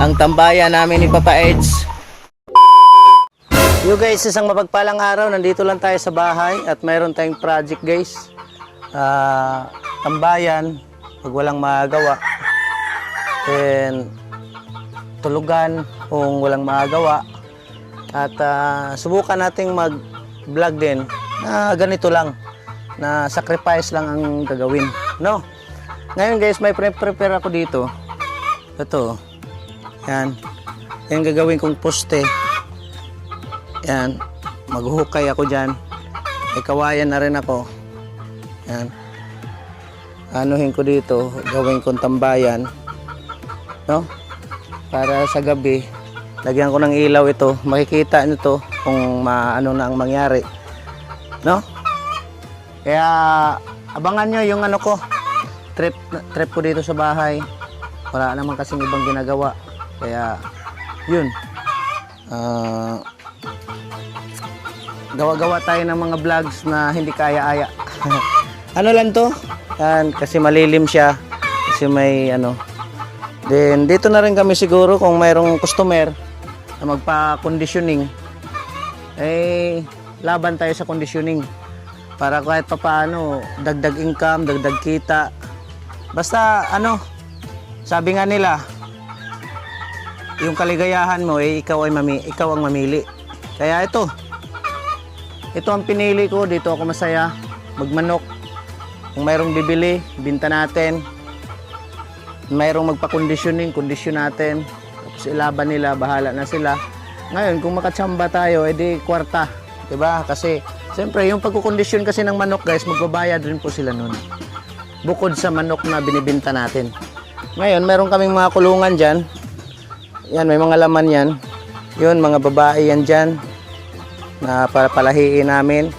ang tambayan namin ni Papa Eds. Yo guys, isang mapagpalang araw. Nandito lang tayo sa bahay at mayroon tayong project guys. Tambayan pag walang magagawa. Then tulugan kung walang magagawa. At subukan nating mag-vlog din na ganito lang. Na sacrifice lang ang gagawin, no? Ngayon guys, may prepare ako dito. Ito. Yan. Yan gagawin kong poste. Yan. Maghuhukay ako dyan. May kawayan na rin ako. Yan. Anuhin ko dito. Gawin kong tambayan. No? Para sa gabi, lagyan ko ng ilaw ito. Makikita nito kung ano na ang mangyari. No? Kaya abangan nyo yung ano ko. Trip ko dito sa bahay. Wala naman kasing ibang ginagawa. Kaya yun. Gawa-gawa tayo ng mga vlogs na hindi kaya-aya. Ano lang to? Yan, kasi malilim siya. Kasi may ano. Then dito na rin kami siguro kung mayroong customer na magpa-conditioning. Eh, laban tayo sa conditioning. Para kahit papaano, dagdag income, dagdag kita. Basta ano, sabi nga nila, yung kaligayahan mo, eh, ikaw ang mamili. Kaya ito ang pinili ko. Dito ako masaya magmanok. Kung mayroong bibili, binta natin. Mayroong magpa-conditioning, kondisyon natin. Tapos ilaban nila, bahala na sila. Ngayon, kung makatsamba tayo, edi kwarta. Diba? Kasi, siyempre, yung pagkukondisyon kasi ng manok, guys, magbabayad rin po sila nun. Bukod sa manok na binibinta natin. Ngayon, meron kaming mga kulungan dyan. Yan, may mga laman yan. Yun, mga babae yan dyan. Na para palahiin namin.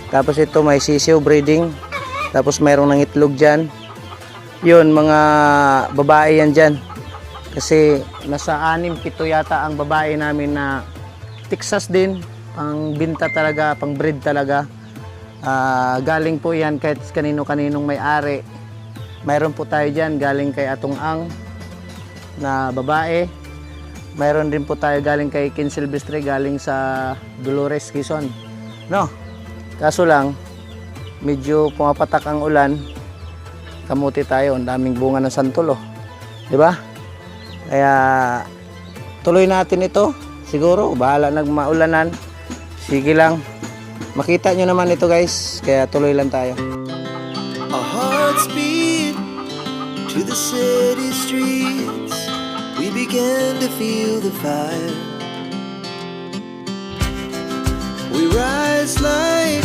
Tapos ito may sisiw breeding. Tapos mayroong ng itlog dyan. Yun, mga babae yan dyan. Kasi nasa 6-7 yata ang babae namin na Texas din. Pang binta talaga, pang breed talaga. Galing po yan kahit kanino-kaninong may-ari. Mayroon po tayo dyan galing kay Atong Ang na babae. Mayroon din po tayo galing kay Kin Silvestre, galing sa Dolores, Quezon. No? Kaso lang, medyo pumapatak ang ulan. Kamuti tayo, ang daming bunga ng santol, oh. 'Di ba? Kaya tuloy natin ito. Siguro bahala nang maulanan. Sige lang. Makita nyo naman ito, guys. Kaya tuloy lang tayo. Our hearts beat to the city streets. We began to feel the fire. We rise like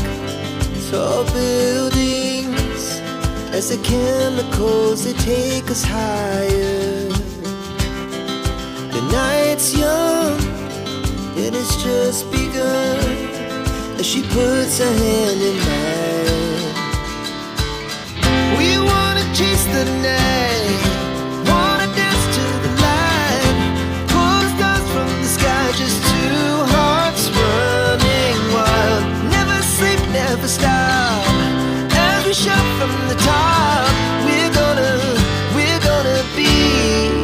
tall buildings as the chemicals they take us higher. The night's young and it's just begun as she puts her hand in mine. We wanna chase the night, wanna dance to the light, pull the stars from the sky, just two hearts running wild. Never sleep, never stop, as we shout from the top. We're gonna be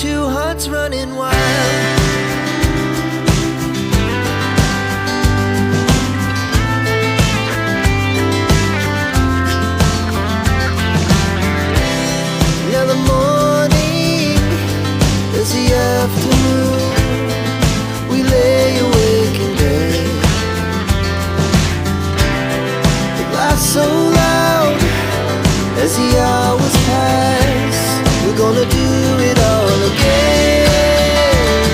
two hearts running wild. So loud as the hours pass, we're gonna do it all again.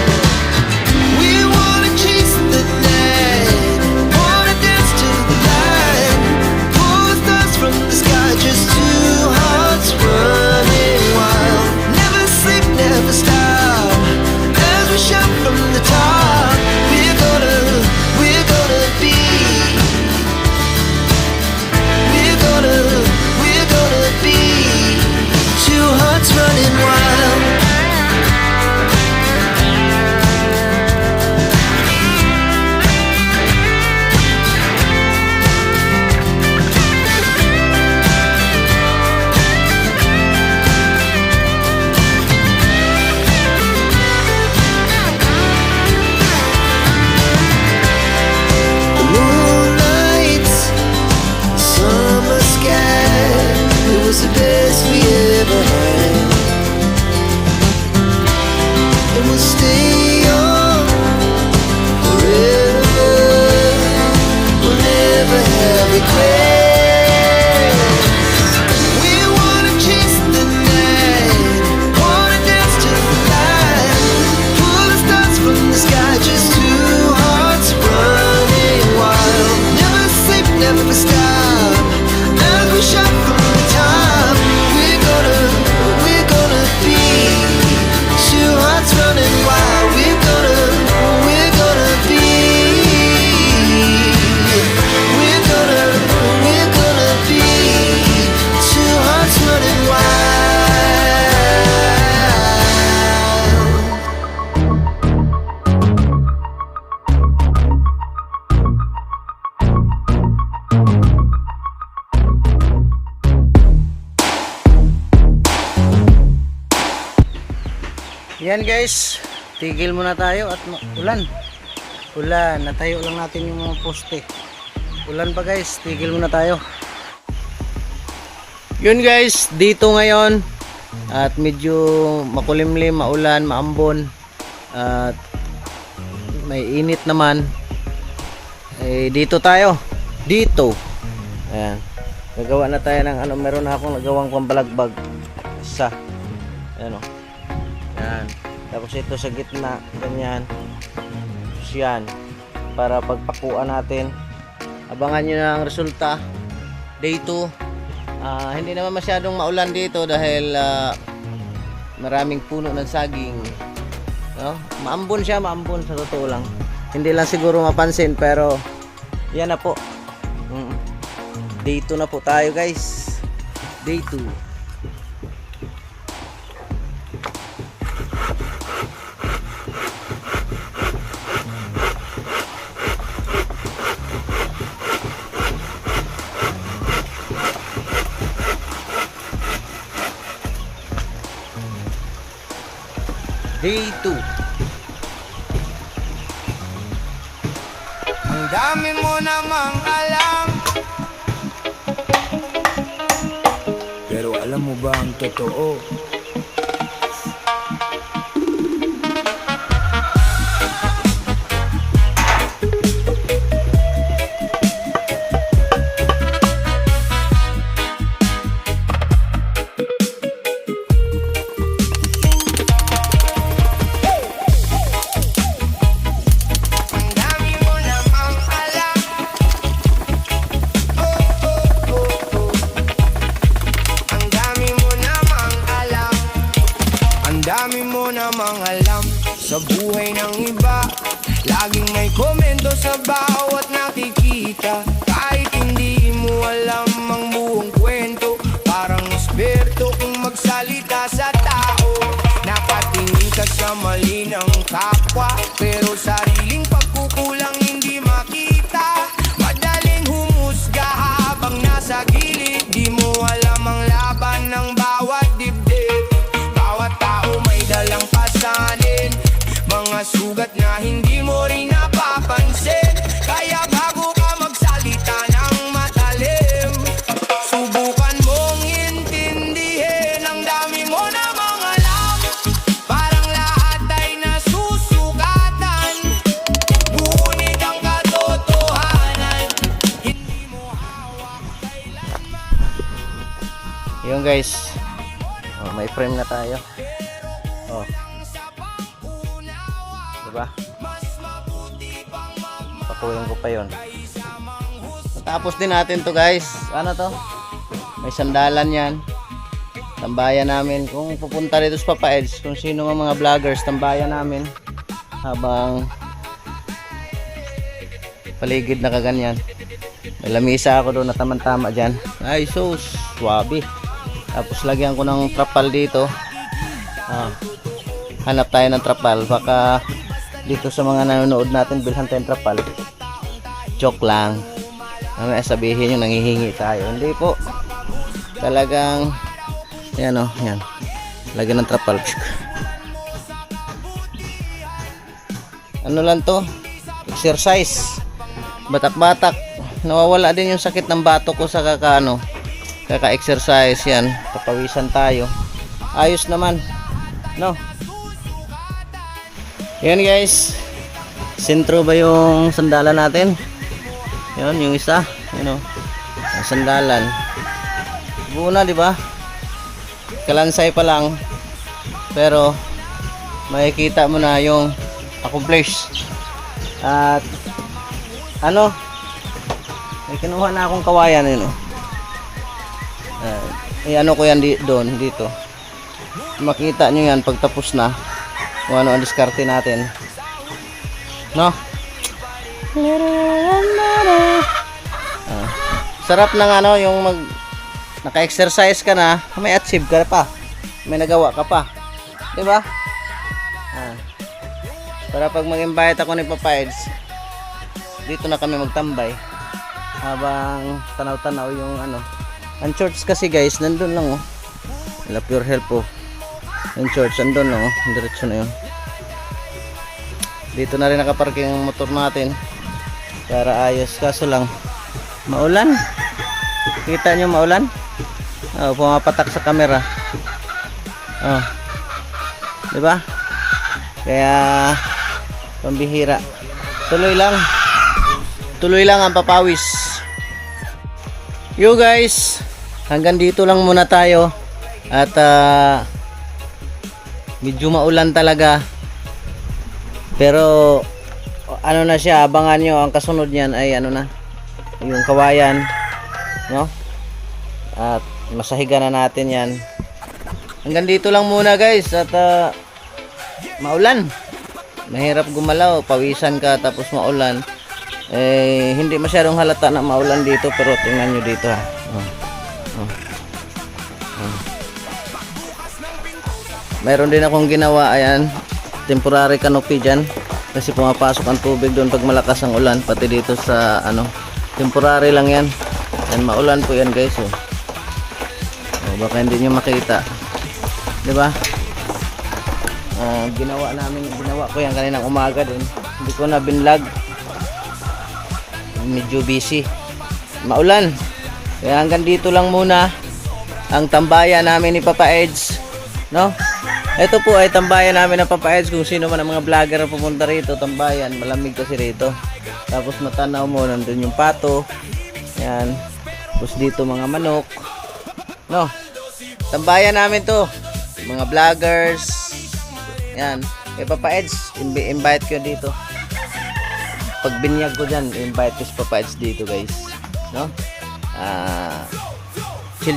Yan guys, tigil muna tayo at ulan. Ulan, natayo lang natin yung mga poste. Ulan pa guys, tigil muna tayo. Yun guys, dito ngayon at medyo makulimlim, maulan, maambon at may init naman. Eh, dito tayo. Dito. Ayan. Gagawa na tayo ng ano, meron na akong nagawang pambalagbag. Isa. Ayan o. Ayan. Tapos ito sa gitna, ganyan. Tapos yan. Para pagpakuan natin. Abangan nyo na ang resulta. Day 2. Hindi naman masyadong maulan dito dahil maraming puno ng saging. No? Maambon siya, maambon sa totoo lang. Hindi lang siguro mapansin pero yan na po. Day 2 na po tayo guys. Day 2. Day 2. Ang dami mo namang alam, pero alam mo ba ang totoo? Ang dami mo namang alam. Ang dami mo namang alam. Ang dami mo namang alam sa buhay ng iba. Laging may komento sa bawat nakikita. Kahit hindi mo alam ang buong kwento, parang esperto kung magsalita sa tao. Napatingin ka sa mali ng kapwa, pero sariling pagkukulang hindi makita. Madaling humusga habang nasa gilid. Di mo alam ang laban ng bawat dibdib. Bawat tao may dalang pasanin, mga sugat na hindi mo rin napapansin. Kaya bago ka magsalita ng matalim, subukan mong intindihin. Ang dami mo namang alam, parang lahat ay nasusugatan. Ngunit ang katotohanan, hindi mo hawak kailanman. Yung guys. Oh, may frame na tayo. Oh. Diba? Pakuyin ko pa yon. Tapos din natin to guys. Ano to? May sandalan yan. Tambayan namin. Kung pupunta dito sa Papa Eds, kung sino mga vloggers, tambayan namin. Habang paligid na kaganyan. May lamisa ako doon na tamang-tama dyan. Ay, so swabe. Tapos lagyan ko ng trapal dito. Hanap tayo ng trapal. Baka dito sa mga nanonood natin, bilhan tayong trapal. Joke lang. Mamaya sabihin yung nanghihingi tayo. Hindi po. Talagang yan o. Yan. Lagyan ng trapal. Ano lang to? Exercise. Batak-batak. Nawawala din yung sakit ng bato ko sa kaka-exercise yan. Papawisan tayo. Ayos naman. No? Yan guys. Sentro ba yung sandalan natin? Yan yung isa. Yan o. Ang sandalan. Buo na, di ba? Kalansay pa lang. Pero makikita mo na yung accomplish. At ano? May kinuha na akong kawayan yun o. Ano ko yan doon dito. Makita nyo yan pagtapos na kung ano ang diskarte natin, no? Sarap ng ano yung naka-exercise ka na, may achieve ka pa, may nagawa ka pa, di ba? Para pag mag-invite ako ni Papa Eds, dito na kami magtambay habang tanaw-tanaw yung ano. Ang shorts kasi guys, nandun lang oh. Wala Pure Health oh. Yung church, andun no, diretso na yun. Dito na rin nakaparking ang motor natin para ayos, kaso lang maulan. Kita nyo maulan? Oh, pumapatak sa camera. Oh. 'Di ba? Kaya pambihira. Tuloy lang ang papawis. You guys, hanggang dito lang muna tayo. At medyo maulan talaga. Pero ano na siya, abangan nyo, ang kasunod niyan ay ano na, yung kawayan, no? At masahiga na natin yan. Hanggang dito lang muna guys. At maulan, mahirap gumalaw, pawisan ka tapos maulan. Hindi masyadong halata na maulan dito, pero tingnan nyo dito ha. Mayroon din akong ginawa, ayan, temporary canopy dyan, kasi pumapasok ang tubig doon pag malakas ang ulan, pati dito sa ano, temporary lang yan. Yan, maulan po yan guys. Baka hindi nyo makita, di ba? Ginawa ko yan kaninang umaga din, hindi ko na binlog, medyo busy, maulan. Kaya hanggang dito lang muna ang tambayan namin ni Papa Eds, no? Ito po ay tambayan namin ng Papa Eds. Kung sino man ang mga vlogger na pupunta rito, tambayan, malamig kasi rito. Tapos matanaw mo, nandun yung pato, yan. Tapos dito mga manok, no? Tambayan namin to, mga vloggers, yan. Kay Papa Eds, invite ko dito. Pag binyag ko dyan, invite ko si Papa Eds dito guys, no?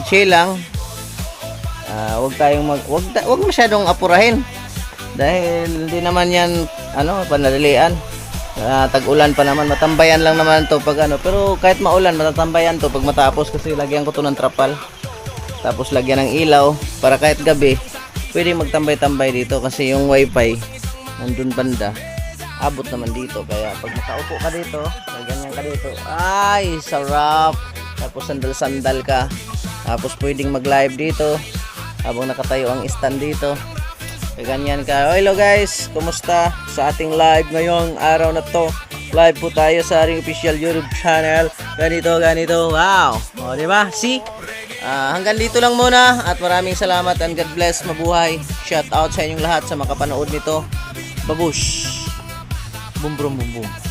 Chill lang. Wag masyadong apurahin dahil hindi naman yan ano, panadalian. Tag-ulan pa naman, matambayan lang naman to pag ano, pero kahit maulan matatambayan to pag matapos, kasi lagyan ko to ng trapal, tapos lagyan ng ilaw para kahit gabi pwede magtambay-tambay dito, kasi yung wifi nandun banda, abot naman dito. Kaya pag nakaupo ka dito, ganyan ka dito, ay sarap. Tapos sandal-sandal ka, tapos pwedeng mag-live dito habang nakatayo ang stand dito. Ganyan ka. Hello guys, kumusta sa ating live ngayong araw na to? Live po tayo sa ating official YouTube channel. Ganito. Wow. O, di ba? See? Hanggang dito lang muna at maraming salamat and God bless. Mabuhay. Shout out sa inyong lahat sa makapanood nito. Babush. Boom boom boom boom.